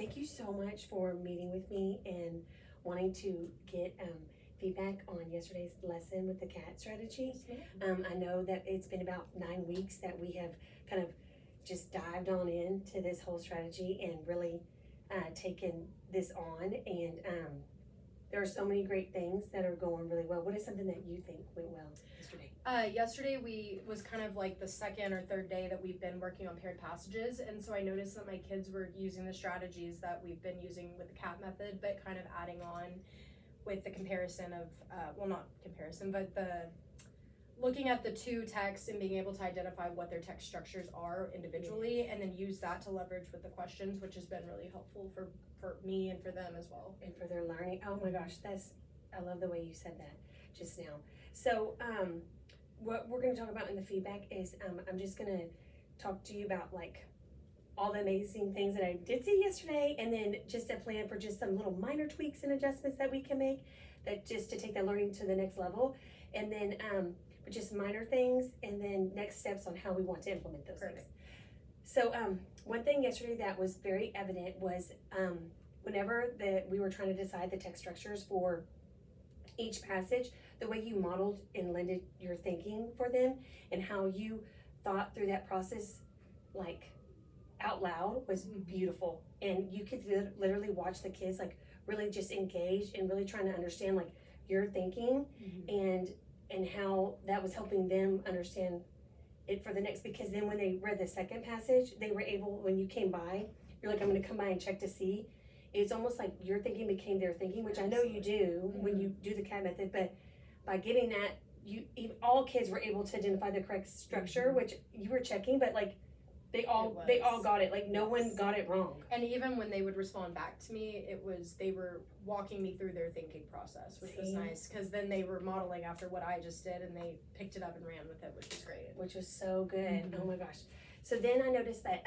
thank you so much for meeting with me and wanting to get feedback on yesterday's lesson with the CAT strategy. I know that it's been about 9 weeks that we have kind of just dived on into this whole strategy and really taken this on, and there are so many great things that are going really well. What is something that you think went well yesterday? Yesterday was kind of like the second or third day that we've been working on paired passages, and so I noticed that my kids were using the strategies that we've been using with the CAT method, but kind of adding on with the comparison of, well, not comparison, but the looking at the two texts and being able to identify what their text structures are individually, and then use that to leverage with the questions, which has been really helpful for me and for them as well. And for their learning. Oh my gosh, I love the way you said that just now. So what we're going to talk about in the feedback is I'm just going to talk to you about like all the amazing things that I did see yesterday, and then just a plan for just some little minor tweaks and adjustments that we can make that just to take that learning to the next level, and then just minor things, and then next steps on how we want to implement those things. So one thing yesterday that was very evident was whenever we were trying to decide the text structures for each passage, the way you modeled and lended your thinking for them and how you thought through that process like out loud was beautiful. And you could literally watch the kids like really just engaged and really trying to understand like your thinking, and how that was helping them understand it for the next, because then when they read the second passage, they were able, when you came by, you're like, I'm going to come by and check to see. It's almost like your thinking became their thinking, which I know you do when you do the CAT method, but by giving that, all kids were able to identify the correct structure, which you were checking, but like they all got it. Like no one got it wrong. And even when they would respond back to me, they were walking me through their thinking process, which was nice, because then they were modeling after what I just did, and they picked it up and ran with it, which was great. Which was so good. Oh my gosh. So then I noticed that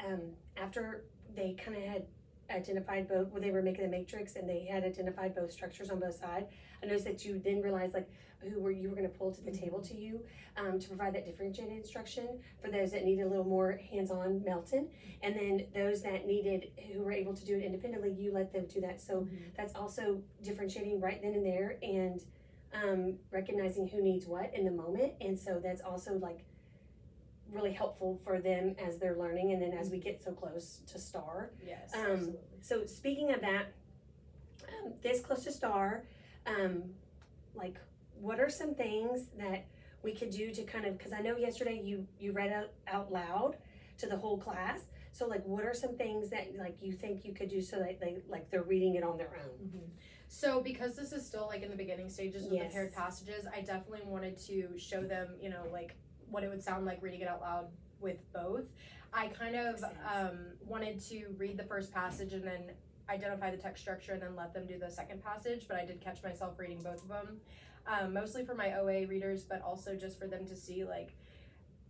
after they kind of had identified both, when they were making the matrix and they had identified both structures on both sides, I noticed that you then realized like you were going to pull to the table to you to provide that differentiated instruction for those that needed a little more hands-on melting, and then those that who were able to do it independently, you let them do that. So that's also differentiating right then and there, and recognizing who needs what in the moment, and so that's also like really helpful for them as they're learning, and then as we get so close to STAR. Yes, absolutely. So speaking of that, this close to STAR, like what are some things that we could do to kind of, because I know yesterday you read out loud to the whole class, so like what are some things that like you think you could do so that they're reading it on their own? So because this is still like in the beginning stages with the paired passages, I definitely wanted to show them, like what it would sound like reading it out loud with both. I kind of wanted to read the first passage and then identify the text structure and then let them do the second passage, but I did catch myself reading both of them, mostly for my OA readers, but also just for them to see like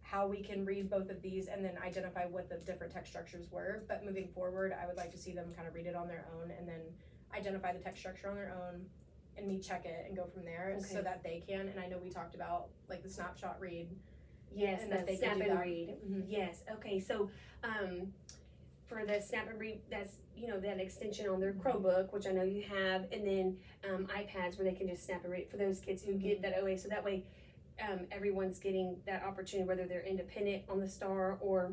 how we can read both of these and then identify what the different text structures were. But moving forward, I would like to see them kind of read it on their own and then identify the text structure on their own and me check it and go from there, so that they can. And I know we talked about like the snapshot read. Yes, and that they snap and read. Yes. Okay. So, for the snap and read, that's that extension on their Chromebook, which I know you have, and then iPads where they can just snap and read for those kids who get that OA. So that way, everyone's getting that opportunity, whether they're independent on the STAR or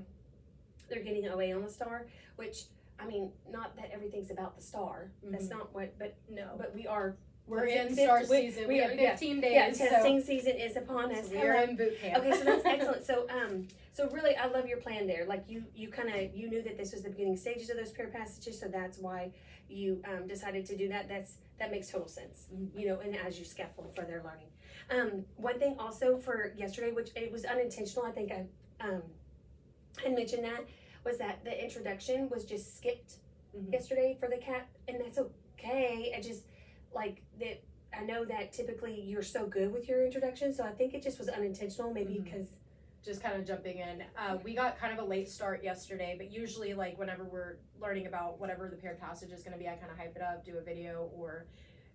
they're getting OA on the STAR. Which I mean, not that everything's about the STAR. That's not what. But no. But we are. We're in STAR season. We have 15 days. Yeah, testing season is upon us. So we're in boot camp. Okay, so that's excellent. So really, I love your plan there. Like you knew that this was the beginning stages of those paired passages, so that's why you decided to do that. That makes total sense. And as you scaffold for their learning. One thing also for yesterday, which it was unintentional, I think I had mentioned that, was that the introduction was just skipped yesterday for the CAT, and that's okay. I just like that. I know that typically you're so good with your introduction, so I think it just was unintentional, maybe because just kind of jumping in. We got kind of a late start yesterday, but usually like whenever we're learning about whatever the paired passage is going to be, I kind of hype it up, do a video, or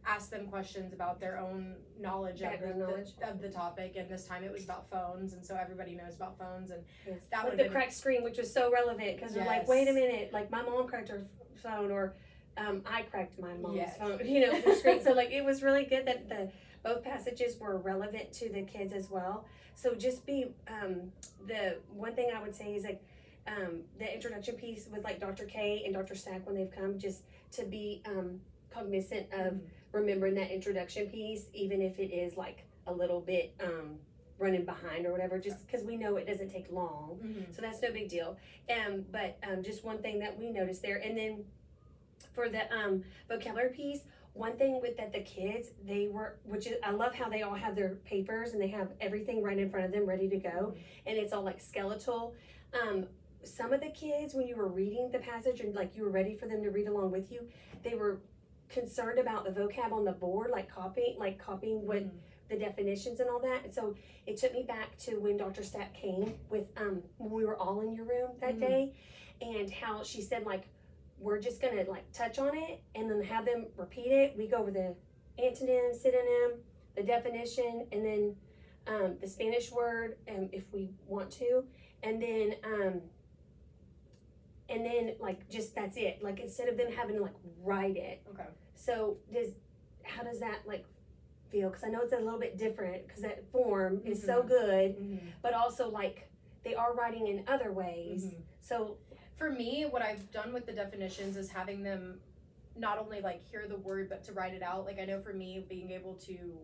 ask them questions about their own knowledge of the topic. And this time it was about phones, and so everybody knows about phones, and that with the cracked screen, which was so relevant because we're like, wait a minute, like my mom cracked her phone, or I cracked my mom's Yes. phone, the screen. So like, it was really good that both passages were relevant to the kids as well. So just be, the one thing I would say is like, the introduction piece with like Dr. K and Dr. Stack when they've come, just to be, cognizant of remembering that introduction piece, even if it is like a little bit, running behind or whatever, just because we know it doesn't take long. So that's no big deal. But just one thing that we noticed there. And then for the vocabulary piece, one thing with that the kids, which is, I love how they all have their papers and they have everything right in front of them ready to go. And it's all like skeletal. Some of the kids, when you were reading the passage and like you were ready for them to read along with you, they were concerned about the vocab on the board, like copying what the definitions and all that. And so it took me back to when Dr. Stapp came with when we were all in your room that day, and how she said like, we're just gonna like touch on it and then have them repeat it. We go over the antonym, synonym, the definition, and then the Spanish word, if we want to, and then like just that's it. Like instead of them having to like write it. Okay. So how does that like feel? Because I know it's a little bit different because that form is so good, but also like they are writing in other ways. So for me, what I've done with the definitions is having them not only like hear the word, but to write it out. Like I know for me, being able to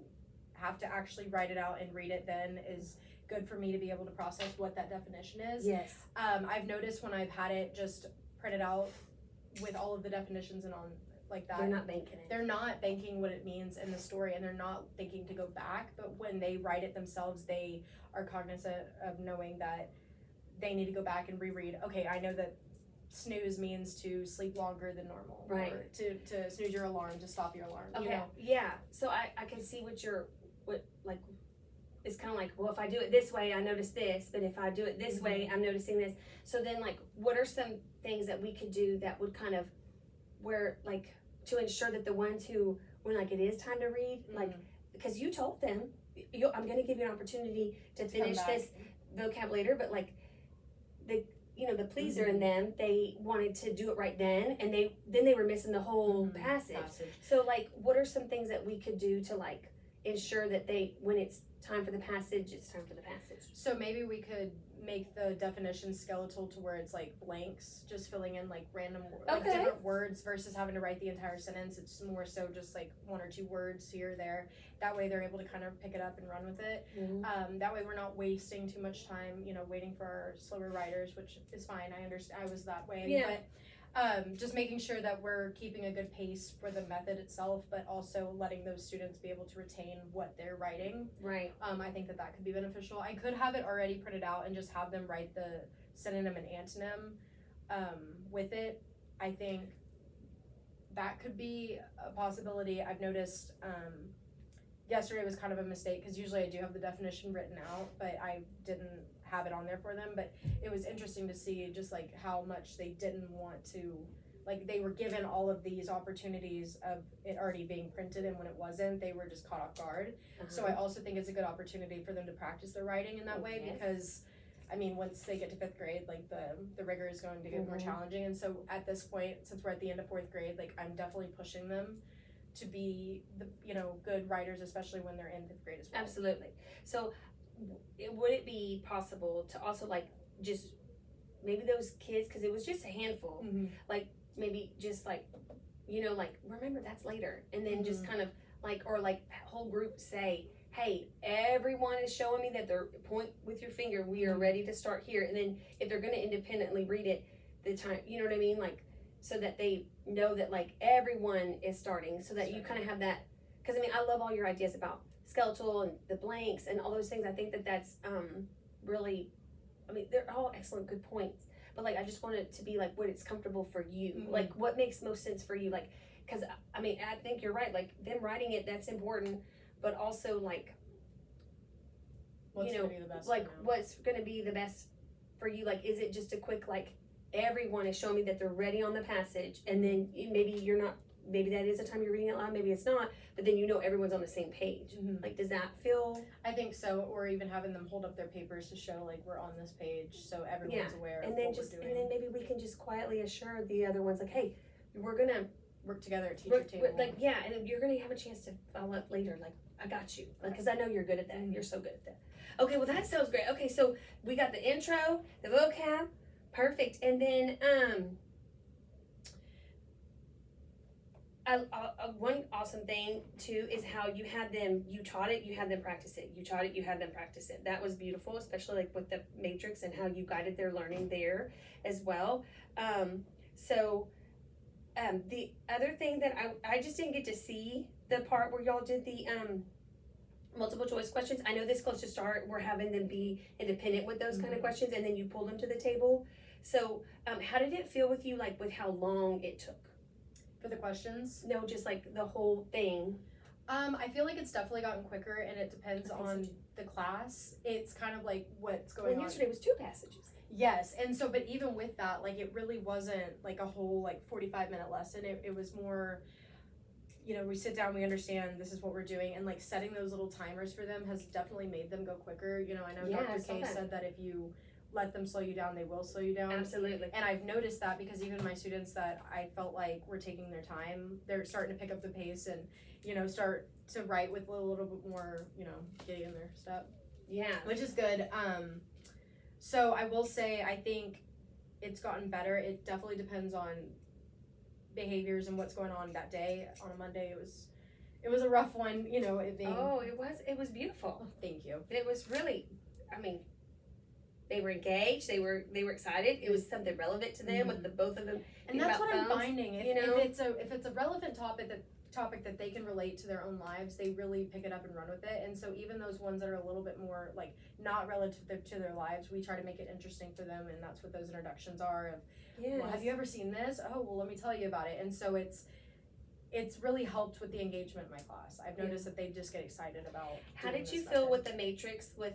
have to actually write it out and read it then is good for me to be able to process what that definition is. Yes. I've noticed when I've had it just printed out with all of the definitions and on like that. They're not banking it. They're not banking what it means in the story, and they're not thinking to go back, but when they write it themselves, they are cognizant of knowing that they need to go back and reread. Okay, I know that snooze means to sleep longer than normal, right? Or to snooze your alarm, to stop your alarm. Okay. You know? Yeah. So I can see what like it's kind of like, well, if I do it this way, I notice this, but if I do it this way, I'm noticing this. So then like, what are some things that we could do that would kind of where like to ensure that the ones who when like it is time to read, like because you told them I'm going to give you an opportunity to finish this vocab later, but like the pleaser in them, they wanted to do it right then, and they were missing the whole passage. So like, what are some things that we could do to like ensure that when it's time for the passage, it's time for the passage? So maybe we could make the definition skeletal to where it's like blanks, just filling in like random like different words versus having to write the entire sentence. It's more so just like one or two words here or there. That way they're able to kind of pick it up and run with it. That way we're not wasting too much time, waiting for our slower writers, which is fine. I understand. I was that way, but just making sure that we're keeping a good pace for the method itself, but also letting those students be able to retain what they're writing. Right. I think that could be beneficial. I could have it already printed out and just have them write the synonym and antonym with it. I think that could be a possibility. I've noticed yesterday was kind of a mistake because usually I do have the definition written out, but I didn't have it on there for them. But it was interesting to see just like how much they didn't want to, like they were given all of these opportunities of it already being printed, and when it wasn't, they were just caught off guard. So I also think it's a good opportunity for them to practice their writing in that way, because I mean, once they get to 5th grade, like the rigor is going to get more challenging. And so at this point, since we're at the end of 4th grade, like I'm definitely pushing them to be the good writers, especially when they're in 5th grade as well. Absolutely. So would it be possible to also like just maybe those kids, because it was just a handful, like maybe just like like remember that's later, and then just kind of like, or like whole group say, hey, everyone is showing me that they're point with your finger, we are ready to start here. And then if they're going to independently read it, the time, you know what I mean, like so that they know that like everyone is starting, so that you kind of have that. Because I mean, I love all your ideas about skeletal and the blanks and all those things. I think that that's really, I mean, they're all excellent, good points. But like, I just want it to be like what it's comfortable for you, like what makes most sense for you. Like, because I mean, I think you're right. Like them writing it, that's important, but also like, what's gonna be the best like what's going to be the best for you. Like, is it just a quick like everyone is showing me that they're ready on the passage, and then maybe you're not. Maybe that is the time you're reading it loud, maybe it's not, but then everyone's on the same page. Like, does that feel? I think so, or even having them hold up their papers to show, like, we're on this page, so everyone's aware of what we're doing. And then maybe we can just quietly assure the other ones, like, hey, we're gonna work together at teacher table. Like, yeah, and you're gonna have a chance to follow up later, like, I got you, like, cause I know you're good at that, you're so good at that. Okay, well, that sounds great. Okay, so we got the intro, the vocab, perfect, and then, one awesome thing too is how you taught it, you had them practice it. You taught it, you had them practice it. That was beautiful, especially like with the matrix and how you guided their learning there as well. The other thing that I just didn't get to see the part where y'all did the multiple choice questions. I know this close to start, we're having them be independent with those kind of questions, and then you pull them to the table. So how did it feel with you, like with how long it took? For the questions? No, just like the whole thing. I feel like it's definitely gotten quicker, and it depends on the class. It's kind of like what's going on. Yesterday was 2 passages. Yes, and so, but even with that, like, it really wasn't like a whole like 45-minute lesson. It was more, you know, we sit down, we understand this is what we're doing, and like setting those little timers for them has definitely made them go quicker. You know, I know Dr. K said that if you let them slow you down, they will slow you down. Absolutely. And I've noticed that because even my students that I felt like were taking their time, they're starting to pick up the pace and, you know, start to write with a little bit more, you know, getting in their step. Yeah. Which is good. So I will say, I think it's gotten better. It definitely depends on behaviors and what's going on that day. On a Monday, it was a rough one, you know, it being. Oh, it was beautiful. Thank you. It was really, I mean, they were engaged. They were excited. It was something relevant to them with the both of them. And that's what I'm finding. If it's a relevant topic that they can relate to their own lives, they really pick it up and run with it. And so even those ones that are a little bit more like not relative to their lives, we try to make it interesting for them, and that's what those introductions are. Of, well, have you ever seen this? Oh, well, let me tell you about it. And so it's really helped with the engagement in my class. I've noticed that they just get excited about. How did you feel with the matrix? With,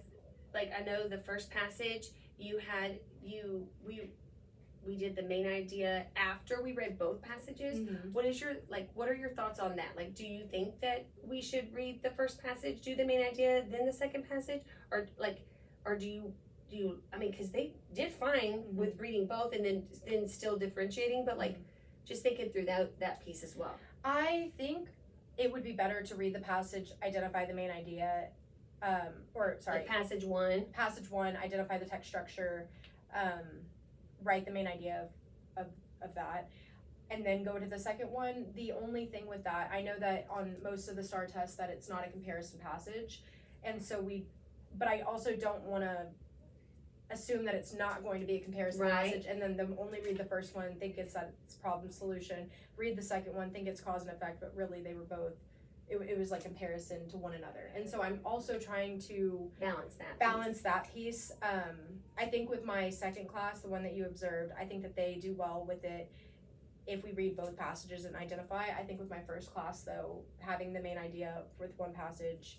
like, I know the first passage we did the main idea after we read both passages. What are your thoughts on that? Like, do you think that we should read the first passage, do the main idea, then the second passage, or do you I mean, because they did fine with reading both and then still differentiating, but like just thinking through that piece as well. I think it would be better to read the passage, identify the main idea, like passage one, identify the text structure, write the main idea of that, and then go to the second one. The only thing with that, I know that on most of the STAR tests that it's not a comparison passage, and so but I also don't want to assume that it's not going to be a comparison passage, and then them only read the first one, think it's problem solution, read the second one, think it's cause and effect, but really they were both, it was like comparison to one another. And so I'm also trying to balance that piece. I think with my second class, the one that you observed, I think that they do well with it if we read both passages and identify. I think with my first class though, having the main idea with one passage,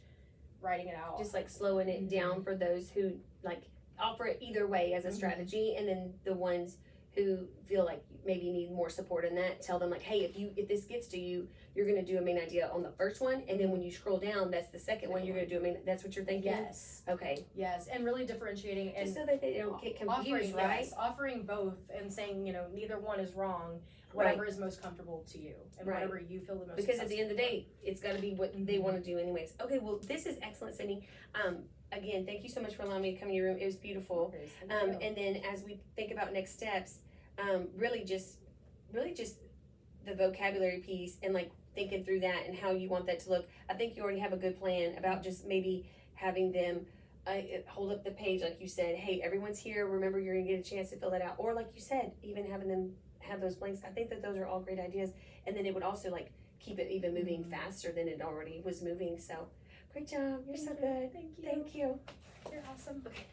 writing it out. Just like slowing it down for those who like offer it either way as a strategy, and then the ones who feel like maybe need more support in that, tell them like, hey, if this gets to you, you're gonna do a main idea on the first one, and then when you scroll down, that's the second one, you're gonna do that's what you're thinking? Yes. Okay. Yes, and really differentiating and just so that they don't get confused, offering both and saying, you know, neither one is wrong, whatever is most comfortable to you, and whatever you feel the most because at the end of the day, it's gotta be what they wanna do anyways. Okay, well, this is excellent, Sydney. Again, thank you so much for allowing me to come in your room. It was beautiful. And then as we think about next steps, really just the vocabulary piece and like thinking through that and how you want that to look. I think you already have a good plan about just maybe having them hold up the page like you said. Hey, everyone's here. Remember, you're gonna get a chance to fill that out. Or like you said, even having them have those blanks. I think that those are all great ideas. And then it would also like keep it even moving faster than it already was moving. So great job. You're so good. Thank you. Thank you. You're awesome. Okay.